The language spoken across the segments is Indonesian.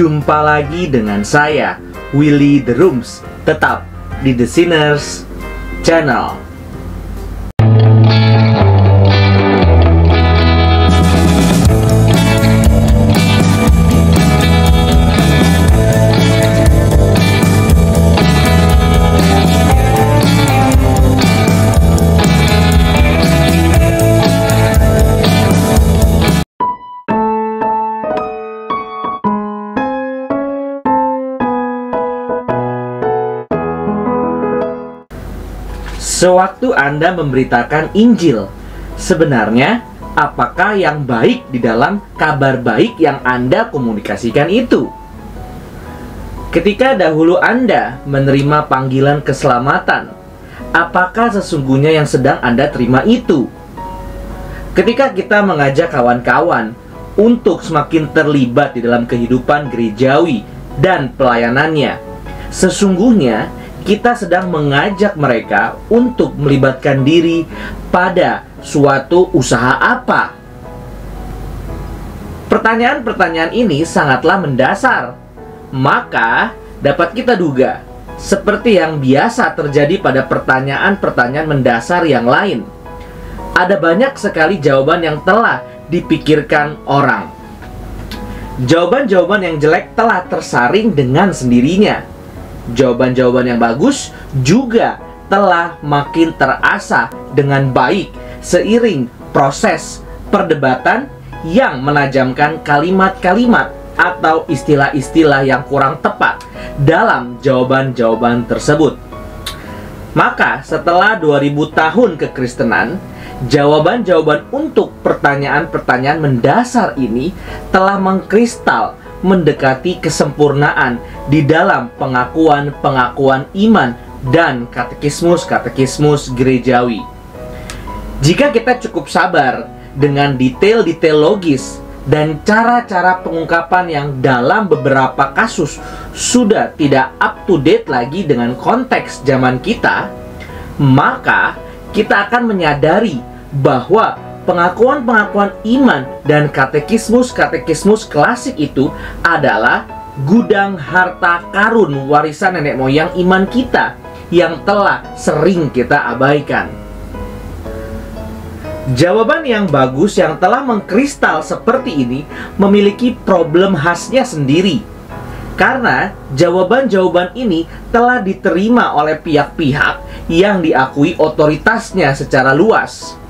Jumpa lagi dengan saya, Willy The Rooms, tetap di The Sinners Channel. Sewaktu Anda memberitakan Injil, sebenarnya apakah yang baik di dalam kabar baik yang Anda komunikasikan itu? Ketika dahulu Anda menerima panggilan keselamatan, apakah sesungguhnya yang sedang Anda terima itu? Ketika kita mengajak kawan-kawan untuk semakin terlibat di dalam kehidupan gerejawi dan pelayanannya, sesungguhnya kita sedang mengajak mereka untuk melibatkan diri pada suatu usaha apa? Pertanyaan-pertanyaan ini sangatlah mendasar. Maka dapat kita duga, seperti yang biasa terjadi pada pertanyaan-pertanyaan mendasar yang lain, ada banyak sekali jawaban yang telah dipikirkan orang. Jawaban-jawaban yang jelek telah tersaring dengan sendirinya. Jawaban-jawaban yang bagus juga telah makin terasa dengan baik seiring proses perdebatan yang menajamkan kalimat-kalimat atau istilah-istilah yang kurang tepat dalam jawaban-jawaban tersebut. Maka setelah 2000 tahun kekristenan, jawaban-jawaban untuk pertanyaan-pertanyaan mendasar ini telah mengkristal mendekati kesempurnaan di dalam pengakuan-pengakuan iman dan katekismus-katekismus gerejawi. Jika kita cukup sabar dengan detail-detail logis dan cara-cara pengungkapan yang dalam beberapa kasus sudah tidak up to date lagi dengan konteks zaman kita, maka kita akan menyadari bahwa pengakuan-pengakuan iman dan katekismus-katekismus klasik itu adalah gudang harta karun warisan nenek moyang iman kita yang telah sering kita abaikan. Jawaban yang bagus yang telah mengkristal seperti ini memiliki problem khasnya sendiri, karena jawaban-jawaban ini telah diterima oleh pihak-pihak yang diakui otoritasnya secara luas.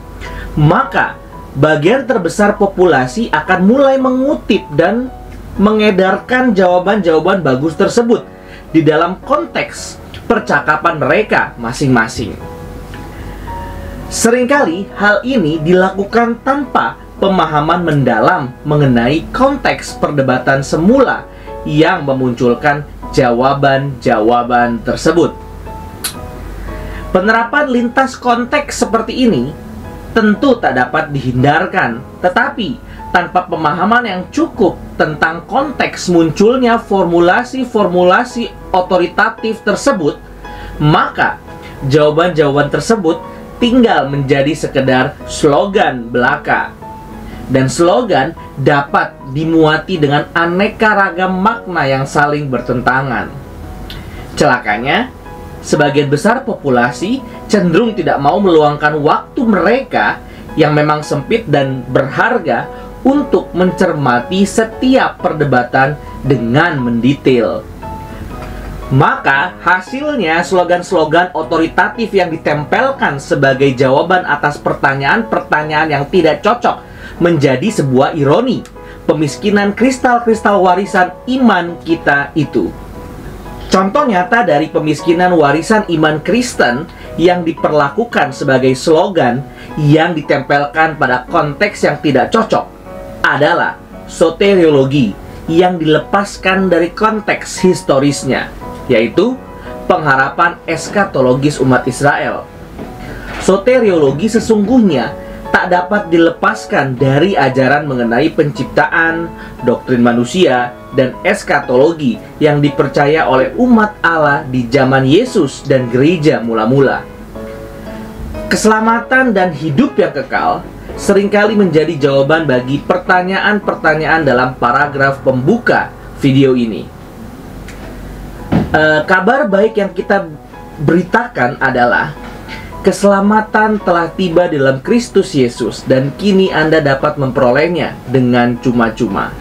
Maka bagian terbesar populasi akan mulai mengutip dan mengedarkan jawaban-jawaban bagus tersebut di dalam konteks percakapan mereka masing-masing. Seringkali hal ini dilakukan tanpa pemahaman mendalam mengenai konteks perdebatan semula yang memunculkan jawaban-jawaban tersebut. Penerapan lintas konteks seperti ini tentu tak dapat dihindarkan, tetapi tanpa pemahaman yang cukup tentang konteks munculnya formulasi-formulasi otoritatif tersebut, maka jawaban-jawaban tersebut tinggal menjadi sekedar slogan belaka. Dan slogan dapat dimuati dengan aneka ragam makna yang saling bertentangan. Celakanya, sebagian besar populasi cenderung tidak mau meluangkan waktu mereka yang memang sempit dan berharga untuk mencermati setiap perdebatan dengan mendetail. Maka hasilnya slogan-slogan otoritatif yang ditempelkan sebagai jawaban atas pertanyaan-pertanyaan yang tidak cocok menjadi sebuah ironi pemiskinan kristal-kristal warisan iman kita itu. Contoh nyata dari pemiskinan warisan iman Kristen yang diperlakukan sebagai slogan yang ditempelkan pada konteks yang tidak cocok adalah soteriologi yang dilepaskan dari konteks historisnya, yaitu pengharapan eskatologis umat Israel. Soteriologi sesungguhnya tak dapat dilepaskan dari ajaran mengenai penciptaan, doktrin manusia, dan eskatologi yang dipercaya oleh umat Allah di zaman Yesus dan gereja mula-mula. Keselamatan dan hidup yang kekal seringkali menjadi jawaban bagi pertanyaan-pertanyaan dalam paragraf pembuka video ini. Kabar baik yang kita beritakan adalah keselamatan telah tiba dalam Kristus Yesus dan kini Anda dapat memperolehnya dengan cuma-cuma.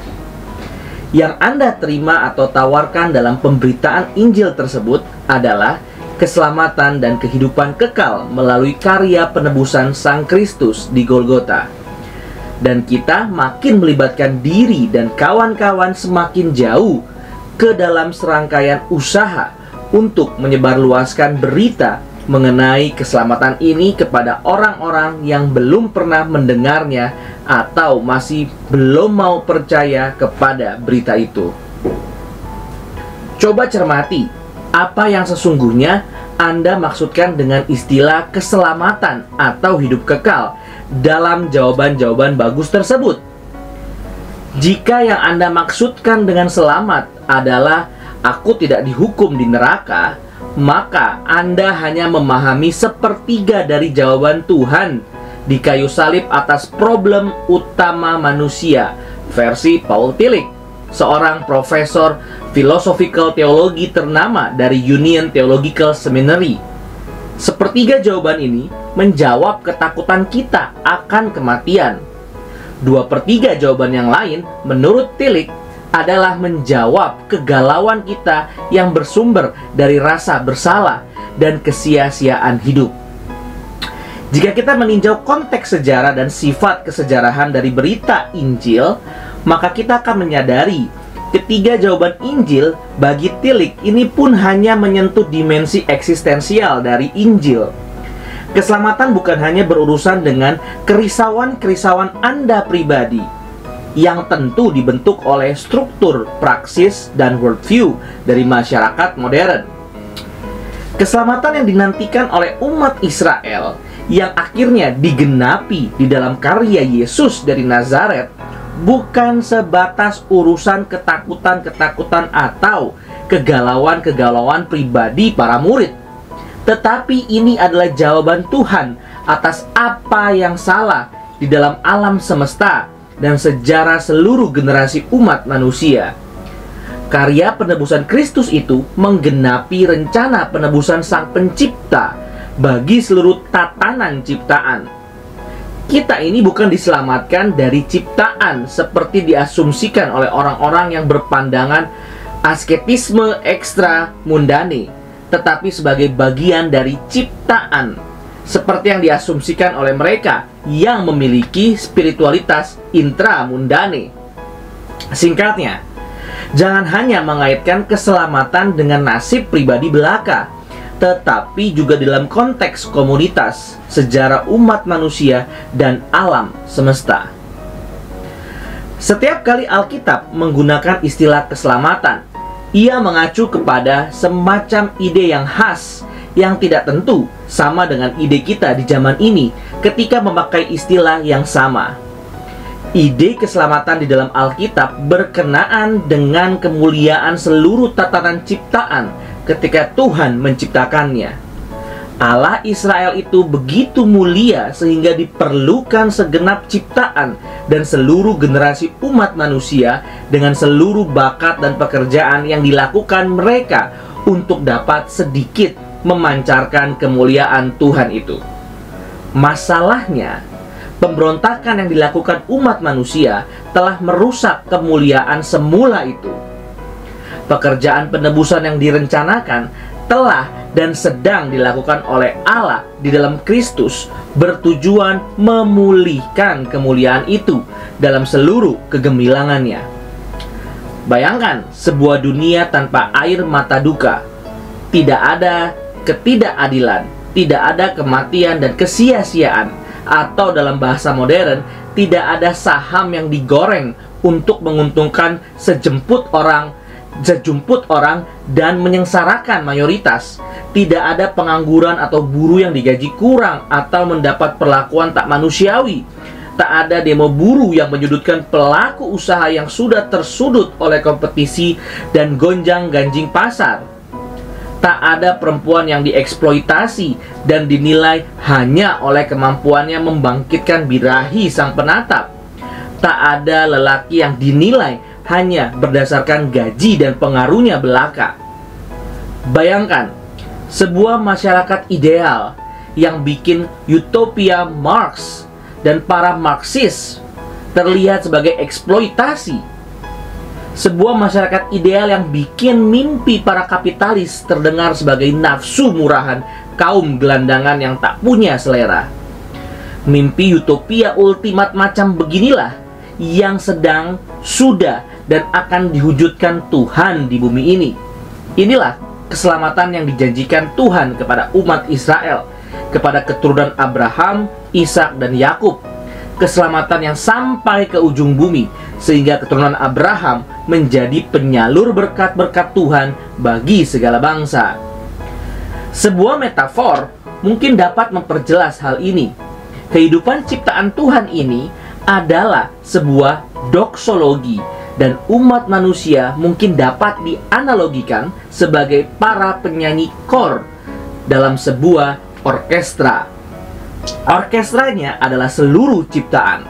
Yang Anda terima atau tawarkan dalam pemberitaan Injil tersebut adalah keselamatan dan kehidupan kekal melalui karya penebusan Sang Kristus di Golgota. Dan kita makin melibatkan diri dan kawan-kawan semakin jauh ke dalam serangkaian usaha untuk menyebarluaskan berita mengenai keselamatan ini kepada orang-orang yang belum pernah mendengarnya atau masih belum mau percaya kepada berita itu. Coba cermati apa yang sesungguhnya Anda maksudkan dengan istilah keselamatan atau hidup kekal dalam jawaban-jawaban bagus tersebut. Jika yang Anda maksudkan dengan selamat adalah aku tidak dihukum di neraka, maka Anda hanya memahami sepertiga dari jawaban Tuhan di kayu salib atas problem utama manusia, versi Paul Tillich, seorang profesor philosophical teologi ternama dari Union Theological Seminary. Sepertiga jawaban ini menjawab ketakutan kita akan kematian. 2/3 jawaban yang lain, menurut Tillich, adalah menjawab kegalauan kita yang bersumber dari rasa bersalah dan kesia-siaan hidup. Jika kita meninjau konteks sejarah dan sifat kesejarahan dari berita Injil, maka kita akan menyadari ketiga jawaban Injil bagi Tillich ini pun hanya menyentuh dimensi eksistensial dari Injil. Keselamatan bukan hanya berurusan dengan kerisauan-kerisauan Anda pribadi, yang tentu dibentuk oleh struktur, praksis, dan worldview dari masyarakat modern. Keselamatan yang dinantikan oleh umat Israel yang akhirnya digenapi di dalam karya Yesus dari Nazaret bukan sebatas urusan ketakutan-ketakutan atau kegalauan-kegalauan pribadi para murid, tetapi ini adalah jawaban Tuhan atas apa yang salah di dalam alam semesta dan sejarah seluruh generasi umat manusia. Karya penebusan Kristus itu menggenapi rencana penebusan Sang Pencipta bagi seluruh tatanan ciptaan. Kita ini bukan diselamatkan dari ciptaan seperti diasumsikan oleh orang-orang yang berpandangan asketisme ekstra mundane, tetapi sebagai bagian dari ciptaan, seperti yang diasumsikan oleh mereka yang memiliki spiritualitas intramundane. Singkatnya, jangan hanya mengaitkan keselamatan dengan nasib pribadi belaka, tetapi juga dalam konteks komunitas, sejarah umat manusia, dan alam semesta. Setiap kali Alkitab menggunakan istilah keselamatan, ia mengacu kepada semacam ide yang khas yang tidak tentu, sama dengan ide kita di zaman ini ketika memakai istilah yang sama. Ide keselamatan di dalam Alkitab berkenaan dengan kemuliaan seluruh tatanan ciptaan ketika Tuhan menciptakannya. Allah Israel itu begitu mulia sehingga diperlukan segenap ciptaan dan seluruh generasi umat manusia dengan seluruh bakat dan pekerjaan yang dilakukan mereka untuk dapat sedikit memancarkan kemuliaan Tuhan itu. Masalahnya, pemberontakan yang dilakukan umat manusia telah merusak kemuliaan semula itu. Pekerjaan penebusan yang direncanakan telah dan sedang dilakukan oleh Allah di dalam Kristus bertujuan memulihkan kemuliaan itu dalam seluruh kegemilangannya. Bayangkan sebuah dunia tanpa air mata duka. Tidak ada ketidakadilan, tidak ada kematian dan kesia-siaan, atau dalam bahasa modern, tidak ada saham yang digoreng untuk menguntungkan sejumput orang dan menyengsarakan mayoritas. Tidak ada pengangguran atau buruh yang digaji kurang atau mendapat perlakuan tak manusiawi. Tak ada demo buruh yang menyudutkan pelaku usaha yang sudah tersudut oleh kompetisi dan gonjang-ganjing pasar. Tak ada perempuan yang dieksploitasi dan dinilai hanya oleh kemampuannya membangkitkan birahi sang penatap. Tak ada lelaki yang dinilai hanya berdasarkan gaji dan pengaruhnya belaka. Bayangkan, sebuah masyarakat ideal yang bikin utopia Marx dan para Marxis terlihat sebagai eksploitasi. Sebuah masyarakat ideal yang bikin mimpi para kapitalis terdengar sebagai nafsu murahan kaum gelandangan yang tak punya selera. Mimpi utopia ultimat macam beginilah yang sedang, sudah, dan akan diwujudkan Tuhan di bumi ini. Inilah keselamatan yang dijanjikan Tuhan kepada umat Israel, kepada keturunan Abraham, Ishak, dan Yakub. Keselamatan yang sampai ke ujung bumi, sehingga keturunan Abraham menjadi penyalur berkat-berkat Tuhan bagi segala bangsa. Sebuah metafor mungkin dapat memperjelas hal ini. Kehidupan ciptaan Tuhan ini adalah sebuah doksologi, dan umat manusia mungkin dapat dianalogikan sebagai para penyanyi kor dalam sebuah orkestra. Orkestranya adalah seluruh ciptaan.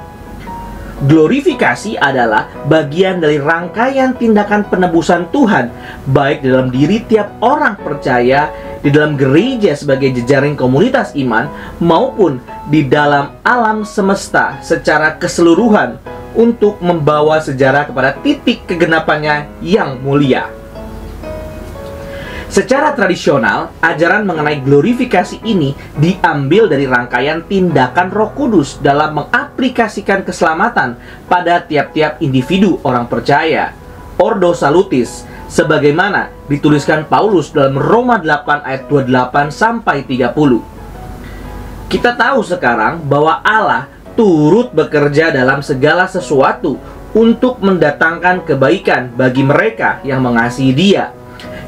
Glorifikasi adalah bagian dari rangkaian tindakan penebusan Tuhan, baik dalam diri tiap orang percaya, di dalam gereja sebagai jejaring komunitas iman, maupun di dalam alam semesta secara keseluruhan, untuk membawa sejarah kepada titik kegenapannya yang mulia. Secara tradisional, ajaran mengenai glorifikasi ini diambil dari rangkaian tindakan Roh Kudus dalam mengaplikasikan keselamatan pada tiap-tiap individu orang percaya. Ordo Salutis, sebagaimana dituliskan Paulus dalam Roma 8 ayat 28 sampai 30. Kita tahu sekarang bahwa Allah turut bekerja dalam segala sesuatu untuk mendatangkan kebaikan bagi mereka yang mengasihi Dia,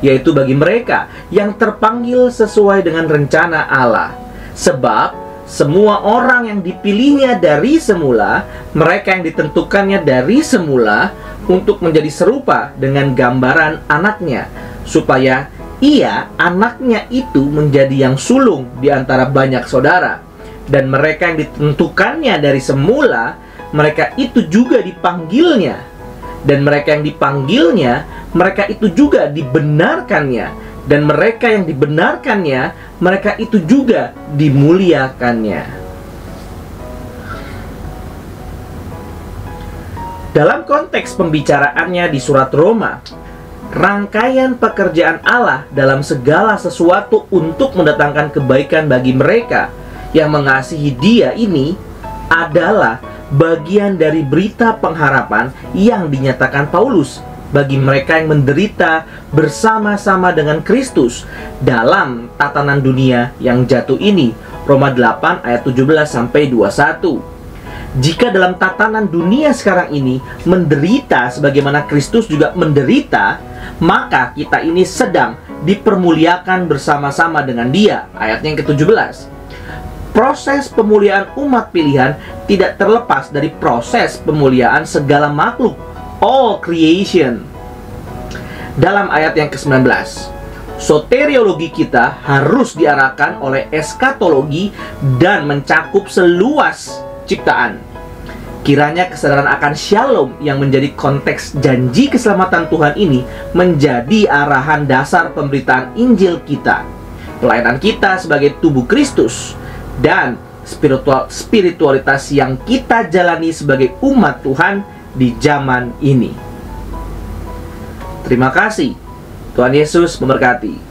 yaitu bagi mereka yang terpanggil sesuai dengan rencana Allah. Sebab semua orang yang dipilihnya dari semula, mereka yang ditentukannya dari semula untuk menjadi serupa dengan gambaran anaknya, supaya ia, anaknya itu, menjadi yang sulung di antara banyak saudara. Dan mereka yang ditentukannya dari semula, mereka itu juga dipanggilnya. Dan mereka yang dipanggilnya, mereka itu juga dibenarkannya. Dan mereka yang dibenarkannya, mereka itu juga dimuliakannya. Dalam konteks pembicaraannya di surat Roma, rangkaian pekerjaan Allah dalam segala sesuatu untuk mendatangkan kebaikan bagi mereka yang mengasihi Dia ini adalah bagian dari berita pengharapan yang dinyatakan Paulus bagi mereka yang menderita bersama-sama dengan Kristus dalam tatanan dunia yang jatuh ini. Roma 8 ayat 17 sampai 21. Jika dalam tatanan dunia sekarang ini menderita sebagaimana Kristus juga menderita, maka kita ini sedang dipermuliakan bersama-sama dengan Dia. Ayatnya yang ke-17. Proses pemuliaan umat pilihan tidak terlepas dari proses pemuliaan segala makhluk, all creation. Dalam ayat yang ke-19, soteriologi kita harus diarahkan oleh eskatologi dan mencakup seluas ciptaan. Kiranya kesadaran akan shalom yang menjadi konteks janji keselamatan Tuhan ini menjadi arahan dasar pemberitaan Injil kita, pelayanan kita sebagai tubuh Kristus, dan spiritualitas yang kita jalani sebagai umat Tuhan di zaman ini. Terima kasih. Tuhan Yesus memberkati.